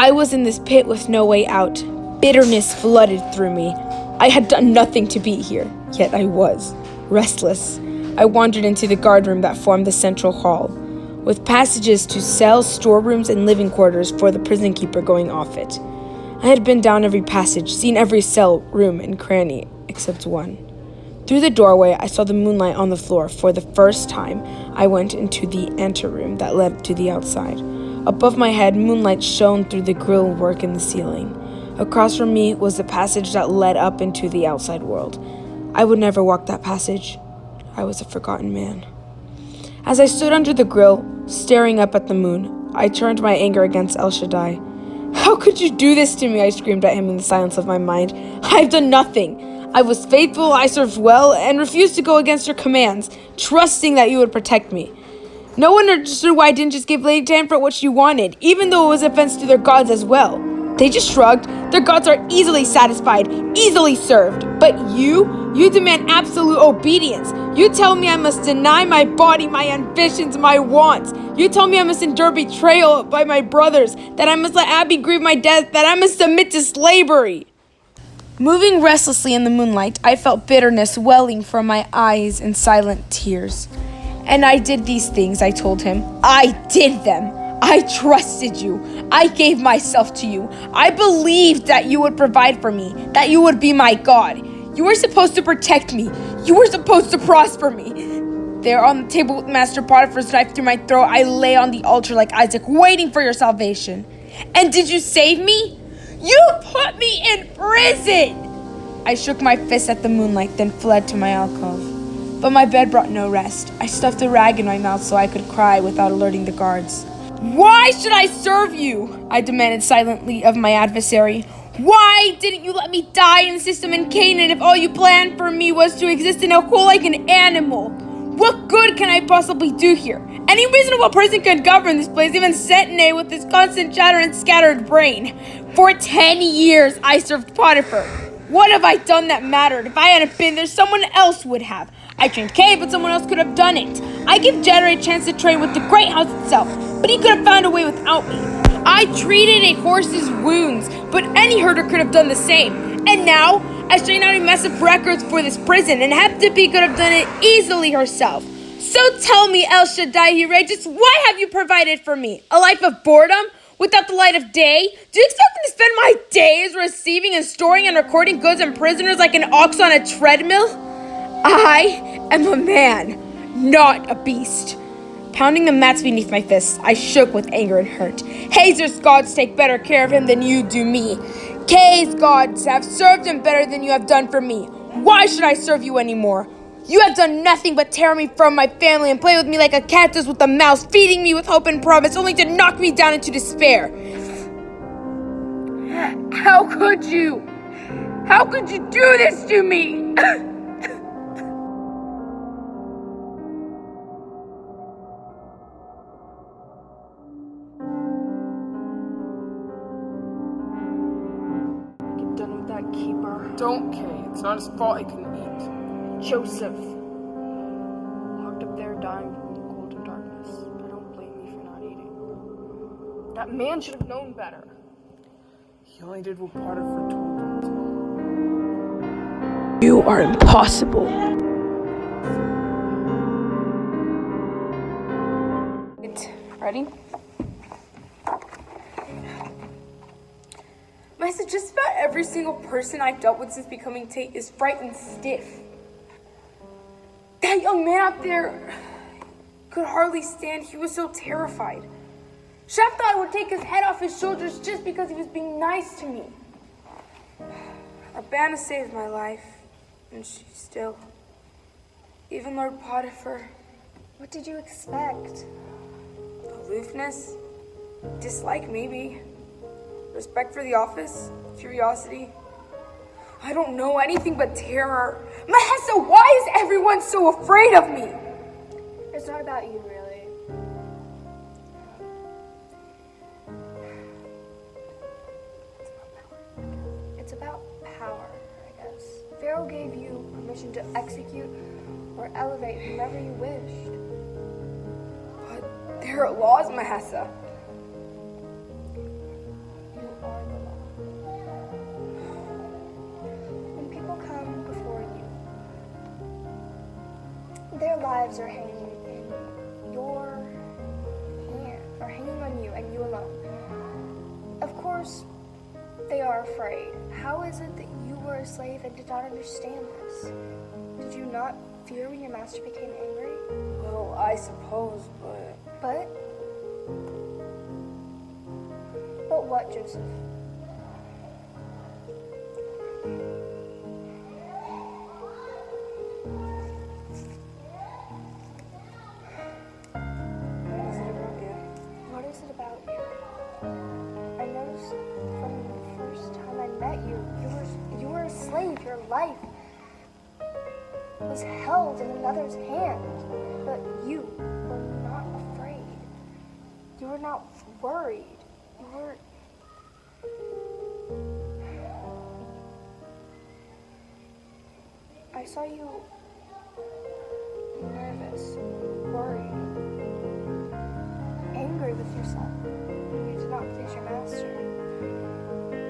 I was in this pit with no way out. Bitterness flooded through me. I had done nothing to be here, yet I was restless. I wandered into the guardroom that formed the central hall, with passages to cells, storerooms, and living quarters for the prison keeper going off it. I had been down every passage, seen every cell, room, and cranny, except one. Through the doorway, I saw the moonlight on the floor. For the first time, I went into the anteroom that led to the outside. Above my head, moonlight shone through the grille work in the ceiling. Across from me was the passage that led up into the outside world. I would never walk that passage. I was a forgotten man. As I stood under the grille, staring up at the moon, I turned my anger against El Shaddai. "How could you do this to me?" I screamed at him in the silence of my mind. "I've done nothing. I was faithful, I served well, and refused to go against your commands, trusting that you would protect me. No one understood why I didn't just give Lady Tanford what she wanted, even though it was offense to their gods as well. They just shrugged. Their gods are easily satisfied, easily served. But you demand absolute obedience. You tell me I must deny my body, my ambitions, my wants. You tell me I must endure betrayal by my brothers, that I must let Abby grieve my death, that I must submit to slavery." Moving restlessly in the moonlight, I felt bitterness welling from my eyes in silent tears. "And I did these things," I told him. "I did them. I trusted you. I gave myself to you. I believed that you would provide for me, that you would be my God. You were supposed to protect me. You were supposed to prosper me." There on the table with Master Potiphar's knife through my throat, I lay on the altar like Isaac, waiting for your salvation. "And did you save me? You put me in prison!" I shook my fist at the moonlight, then fled to my alcove. But my bed brought no rest. I stuffed a rag in my mouth so I could cry without alerting the guards. "Why should I serve you?" I demanded silently of my adversary. "Why didn't you let me die in the system in Canaan if all you planned for me was to exist in a hole like an animal? What good can I possibly do here? Any reasonable person could govern this place, even Setne with his constant chatter and scattered brain. For 10 years I served Potiphar. What have I done that mattered? If I hadn't been there, someone else would have. I trained Kay, but someone else could have done it. I gave Jeddah a chance to train with the great house itself, but he could have found a way without me. I treated a horse's wounds, but any herder could have done the same. And now, I strain out a massive records for this prison, and Heptape could have done it easily herself. So tell me, El Shaddai, he rages, why have you provided for me? A life of boredom? Without the light of day? Do you expect me to spend my days receiving and storing and recording goods and prisoners like an ox on a treadmill? I am a man, not a beast." Pounding the mats beneath my fists, I shook with anger and hurt. "Hazer's gods take better care of him than you do me. Kay's gods have served him better than you have done for me. Why should I serve you anymore? You have done nothing but tear me from my family and play with me like a cat does with a mouse, feeding me with hope and promise, only to knock me down into despair. How could you? How could you do this to me?" Get done with that keeper. Don't, Kay. It's not his fault I couldn't eat. Joseph, locked up there dying from the cold and darkness. I don't blame you for not eating. That man should have known better. He only did what Potiphar told him to. "You are impossible." Ready? Master, just about every single person I've dealt with since becoming Tate is frightened stiff. That young man out there could hardly stand. He was so terrified. Chef thought I would take his head off his shoulders just because he was being nice to me. Urbana saved my life, and she still. Even Lord Potiphar. What did you expect? Aloofness, dislike maybe, respect for the office, curiosity. I don't know anything but terror. Mahessa, why is everyone so afraid of me? It's not about you, really. It's about power, I guess. Pharaoh gave you permission to execute or elevate whomever you wished. But there are laws, Mahessa. You lives are hanging in your hand, or hanging on you and you alone. Of course, they are afraid. How is it that you were a slave and did not understand this? Did you not fear when your master became angry? Well, I suppose, But what, Joseph? What is it about you? I noticed from the first time I met you, you were a slave. Your life was held in another's hand, but you were not afraid. You were not worried. You were. I saw you nervous, worried, angry with yourself. You did not please your master.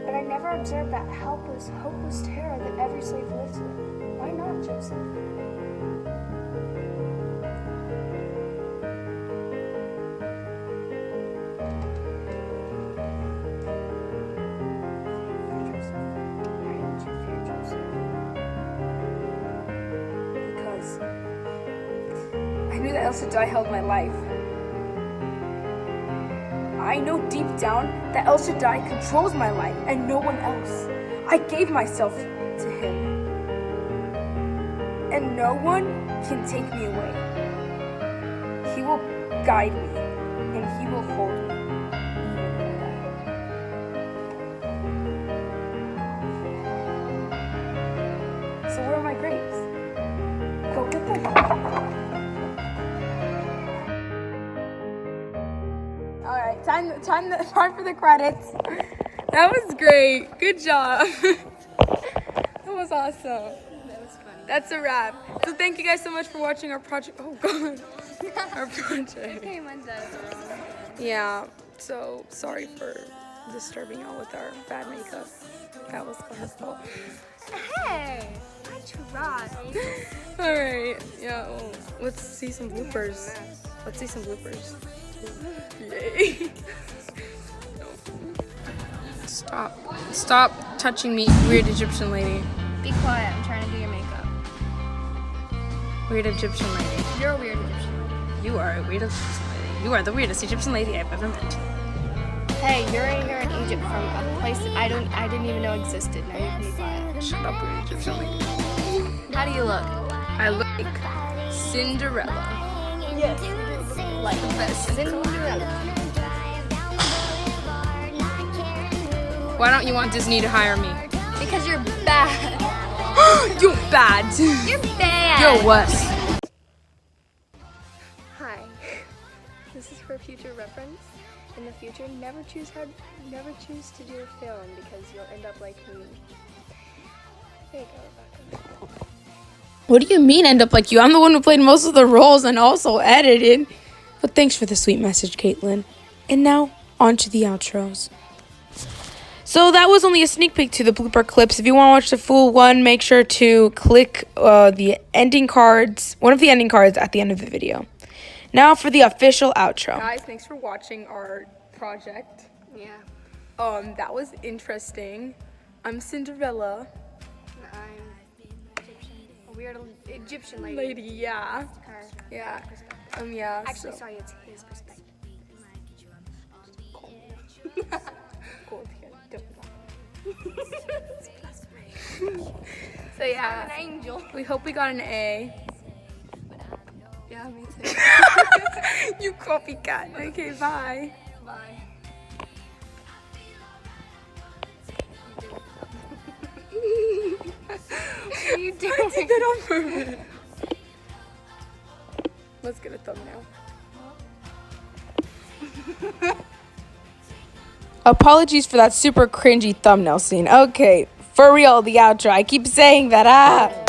But I never observed that helpless, hopeless terror that every slave lives with. Why not, Joseph? Why don't you fear Joseph? because I knew that El Shaddai held my life. I know deep down that El Shaddai controls my life and no one else. I gave myself to him. And no one can take me away. He will guide me and he will hold me. So where are my grapes? Go get them. All right, time for the credits. That was great. Good job. That was awesome. That was funny. That's a wrap. So thank you guys so much for watching our project. Oh God, our project. Okay, mine's wrong. Yeah. So sorry for disturbing y'all with our bad makeup. That was Claire's fault. Hey, I tried. All right. Yeah. Well, let's see some bloopers. Let's see some bloopers. Yay. Stop touching me, weird Egyptian lady. Be quiet. I'm trying to do your makeup. Weird Egyptian lady. You're a weird Egyptian lady. You are a weird Egyptian lady. You are the weirdest Egyptian lady I've ever met. Hey, you're here in Egypt from a place that I didn't even know existed. Now you can be quiet. Shut up, weird Egyptian lady. How do you look? I look like Cinderella. Yes. Like the best Cinderella. Why don't you want Disney to hire me? Because you're bad. You're bad. You're bad. You're what? Hi. This is for future reference. In the future, never choose to do a film because you'll end up like me. There you go, Rebecca. What do you mean end up like you? I'm the one who played most of the roles and also edited. But thanks for the sweet message, Kaitlynn. And now, on to the outros. So that was only a sneak peek to the blooper clips. If you want to watch the full one, make sure to click the ending cards, one of the ending cards at the end of the video. Now for the official outro. Guys, thanks for watching our project. Yeah. That was interesting. I'm Cinderella. I'm Egyptian. A weird Egyptian lady. Lady, yeah. Her. Yeah. Yeah. Actually, so. sorry, it's his perspective. Cool. So yeah, an angel. We hope we got an A. Yeah, me too. You copycat. Okay, bye. Bye. What are you doing? I did that on purpose. Let's get a thumbnail. Apologies for that super cringy thumbnail scene. Okay, for real, the outro. I keep saying that.